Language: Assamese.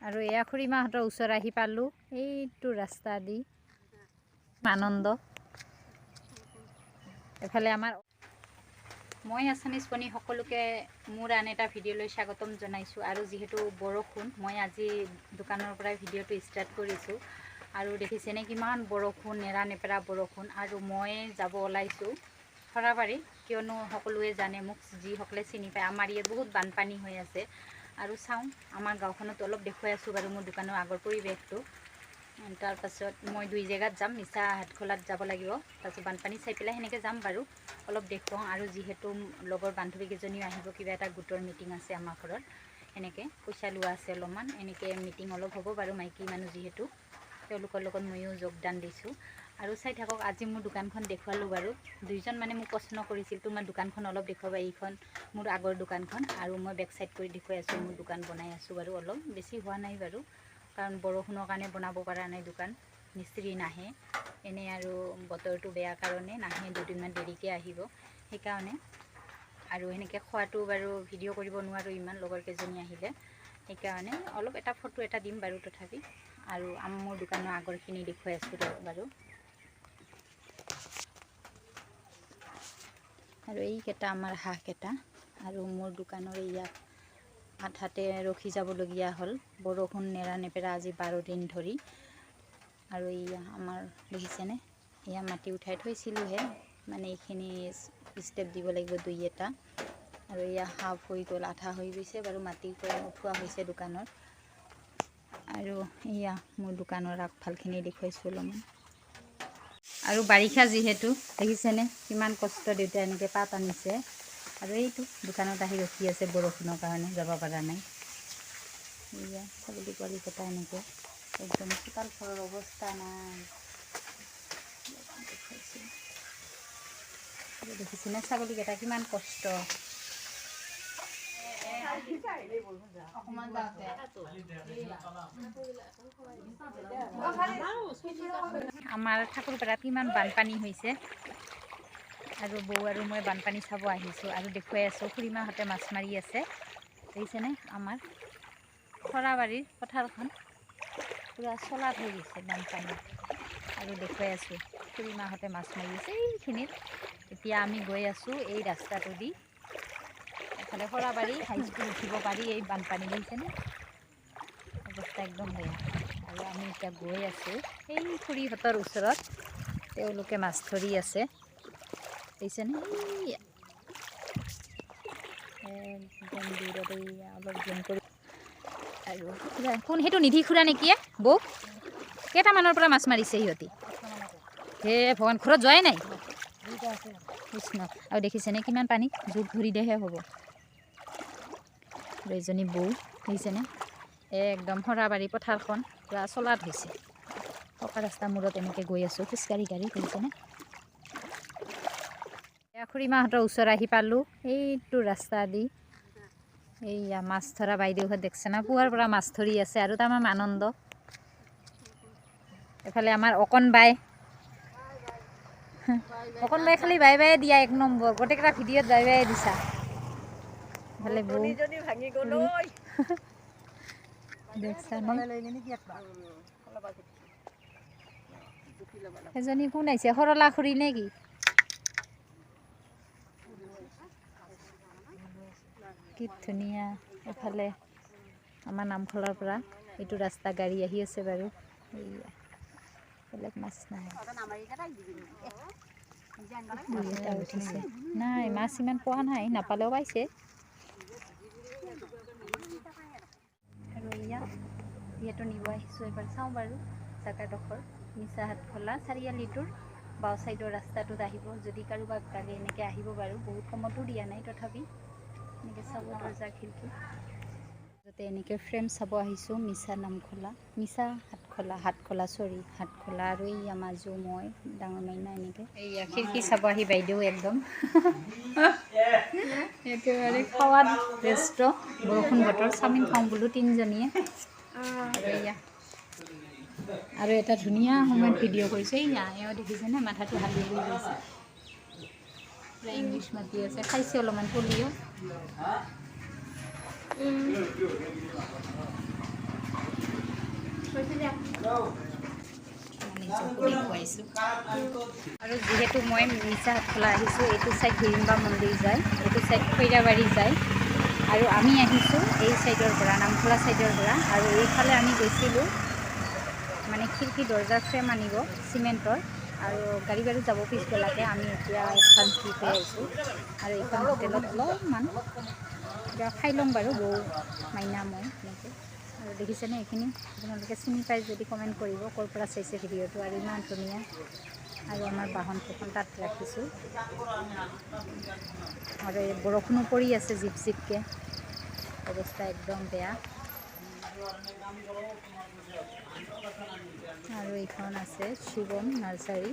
আৰু এয়া খুৰীমাহঁতৰ ওচৰ আহি পালোঁ এইটো ৰাস্তা দি আনন্দ এফালে আমাৰ মই আছামিজ পনি সকলোকে মোৰ আন এটা ভিডিঅ'লৈ স্বাগতম জনাইছোঁ আৰু যিহেতু বৰষুণ মই আজি দোকানৰ পৰাই ভিডিঅ'টো ষ্টাৰ্ট কৰিছোঁ আৰু দেখিছেনে কিমান বৰষুণ নেৰানেপেৰা বৰষুণ আৰু মই যাব ওলাইছোঁ সৰাবাৰী কিয়নো সকলোৱে জানে মোক যিসকলে চিনি পায় আমাৰ ইয়াত বহুত বানপানী হৈ আছে আৰু চাওঁ আমাৰ গাঁওখনত অলপ দেখুৱাই আছোঁ বাৰু মোৰ দোকানৰ আগৰ পৰিৱেশটো তাৰপাছত মই দুই জেগাত যাম মিছা হাটখোলাত যাব লাগিব তাৰপাছত বানপানী চাই পেলাই সেনেকৈ যাম বাৰু অলপ দেখুৱাওঁ আৰু যিহেতু লগৰ বান্ধৱীকেইজনীও আহিব কিবা এটা গোটৰ মিটিং আছে আমাৰ ঘৰত এনেকৈ পইচা লোৱা আছে অলপমান এনেকৈ মিটিং অলপ হ'ব বাৰু মাইকী মানুহ যিহেতু তেওঁলোকৰ লগত ময়ো যোগদান দিছোঁ আৰু চাই থাকক আজি মোৰ দোকানখন দেখুৱালোঁ বাৰু দুইজন মানে মোক প্ৰশ্ন কৰিছিল তোমাৰ দোকানখন অলপ দেখুৱাবা এইখন মোৰ আগৰ দোকানখন আৰু মই বেক চাইড কৰি দেখুৱাই আছোঁ মোৰ দোকান বনাই আছোঁ বাৰু অলপ বেছি হোৱা নাই বাৰু কাৰণ বৰষুণৰ কাৰণে বনাব পৰা নাই দোকান মিস্ত্ৰী নাহে এনেই আৰু বতৰটো বেয়া কাৰণে নাহে দুদিনমান দেৰিকৈ আহিব সেইকাৰণে আৰু সেনেকৈ খোৱাটো বাৰু ভিডিঅ' কৰিব নোৱাৰোঁ ইমান লগৰকেইজনী আহিলে সেইকাৰণে অলপ এটা ফটো এটা দিম বাৰু তথাপি আৰু মোৰ দোকানৰ আগৰখিনি দেখুৱাই আছোঁ বাৰু আৰু এইকেইটা আমাৰ হাঁহকেইটা আৰু মোৰ দোকানৰ ইয়াত আধাতে ৰখি যাবলগীয়া হ'ল বৰষুণ নেৰানেপেৰা আজি 12 দিন ধৰি আৰু এয়া আমাৰ দেখিছেনে এয়া মাটি উঠাই থৈছিলোঁহে মানে এইখিনি ষ্টেপ দিব লাগিব দুই এটা আৰু এয়া হাফ হৈ গ'ল আধা হৈ গৈছে বাৰু মাটিৰ পৰা উঠোৱা হৈছে দোকানত আৰু এয়া মোৰ দোকানৰ আগফালখিনি দেখুৱাইছোঁ অলপমান আৰু বাৰিষা যিহেতু দেখিছেনে কিমান কষ্ট দেউতা এনেকৈ পাত আনিছে আৰু এইটো দোকানত আহি ৰখি আছে বৰষুণৰ কাৰণে যাব পৰা নাই এয়া ছাগলী পোৱালিকেইটা এনেকৈ একদম চোতাল ঘৰৰ অৱস্থা নাই দেখিছেনে ছাগলীকেইটা কিমান কষ্ট আমাৰ ঠাকুৰপাৰাত কিমান বানপানী হৈছে আৰু বৌ আৰু মই বানপানী চাব আহিছোঁ আৰু দেখুৱাই আছোঁ খুৰীমাহঁতে মাছ মাৰি আছে দেখিছেনে আমাৰ সৰাবাৰীৰ পথাৰখন পুৰা চলাত হৈ গৈছে বানপানী আৰু দেখুৱাই আছোঁ খুৰীমাহঁতে মাছ মাৰি আছে এইখিনিত এতিয়া আমি গৈ আছোঁ এই ৰাস্তাটো দি এফালে সৰাবাৰী হাইস্কুল উঠিব পাৰি এই বানপানী দেখিছেনে অৱস্থা একদম বেয়া আৰু আমি এতিয়া গৈ আছোঁ এই খুৰীহঁতৰ ওচৰত তেওঁলোকে মাছ ধৰি আছে দেখিছেনে একদম দূৰত অলপ জুম কৰি আৰু কোন সেইটো নিধি খুৰা নেকি বৌ কেইটামানৰ পৰা মাছ মাৰিছে সিহঁতি হে ভগৱান ঘৰত যোৱাই নাই কৃষ্ণ আৰু দেখিছেনে কিমান পানী জোক ধৰিলেহে হ'ব আৰু এজনী বৌ দেখিছেনে একদম সৰাবাৰী পথাৰখন পুৰা চলাত হৈছে পকা ৰাস্তা মূৰত এনেকৈ গৈ আছোঁ খোজকাঢ়ি দেখিছেনে খুৰীমাহঁতৰ ওচৰ আহি পালোঁ এইটো ৰাস্তা দি এইয়া মাছ ধৰা বাইদেউহঁত দেখছে না পুৱাৰ পৰা মাছ ধৰি আছে আৰু তামাম আনন্দ এফালে আমাৰ অকণ বাই খালি বাই বাই দিয়া এক নম্বৰ গোটেইকেইটা ভিডিঅ'ত বাই বাই দিছা এফালে বৌ এজনী কোন আহিছে সৰলা খুৰী নে কি কি ধুনীয়া এফালে আমাৰ নামঘৰৰ পৰা এইটো ৰাস্তা গাড়ী আহি আছে বাৰু এইয়া বেলেগ মাছ নাই এটা উঠিছে নাই মাছ ইমান পোৱা নাই নাপালেও পাইছে আৰু ইয়াতো নিব আহিছোঁ এবাৰ চাওঁ বাৰু জাগাডোখৰ মিছা হাটখোলা চাৰিআলিটোৰ বাওঁ ছাইডৰ ৰাস্তাটোত আহিব যদি কাৰোবাক লাগে এনেকৈ আহিব বাৰু বহুত কমতো দিয়া নাই তথাপি এনেকৈ চাব দৰ্জা খিৰিকী যাতে এনেকৈ ফ্ৰেম চাব আহিছোঁ মিছা হাটখোলা আৰু এই মাজু মই ডাঙৰ মাইনা এনেকৈ এইয়া খিৰিকী চাব আহি বাইদেউ একদম একেবাৰে খোৱাত ব্যস্ত বৰষুণ বতৰ চাওমিন খাওঁ বোলো তিনিজনীয়ে আৰু এটা ধুনীয়া সময়ত ভিডিঅ' কৰিছে এওঁ দেখিছেনে মাথাটো হালি হৈ গৈছে পুৰা ইংলিছ মাতি আছে খাইছে অলপমান পলিঅ' আৰু যিহেতু মই মিছা হাটখোলা আহিছোঁ, এইটো চাইড হিৰিম্বা মন্দিৰ যায়, এইটো চাইড খৈৰাবাৰী যায়, আৰু আমি আহিছোঁ এই চাইডৰ পৰা, নামখোলা চাইডৰ পৰা। আৰু এইফালে আমি গৈছিলোঁ মানে খিৰিকী দৰ্জাৰ ফ্ৰেম আনিব চিমেণ্টৰ, আৰু গাড়ী বাৰু যাব পিছবেলাকে। আমি এতিয়া এডভান্স দি থৈ আহিছোঁ, আৰু এইখন হোটেলত অলপমান কিবা খাই ল'ম বাৰু, বৌ মাইনা মই এনেকৈ। আৰু দেখিছেনে এইখিনি, আপোনালোকে চিনি পাই যদি কমেণ্ট কৰিব ক'ৰ পৰা চাইছে ভিডিঅ'টো। আৰু ইমান ধুনীয়া, আৰু আমাৰ বাহনকেইখন তাত ৰাখিছোঁ। আৰু এই বৰষুণো পৰি আছে জিপ জিপকৈ, অৱস্থা একদম বেয়া। আৰু এইখন আছে শিৱম নাৰ্চাৰী।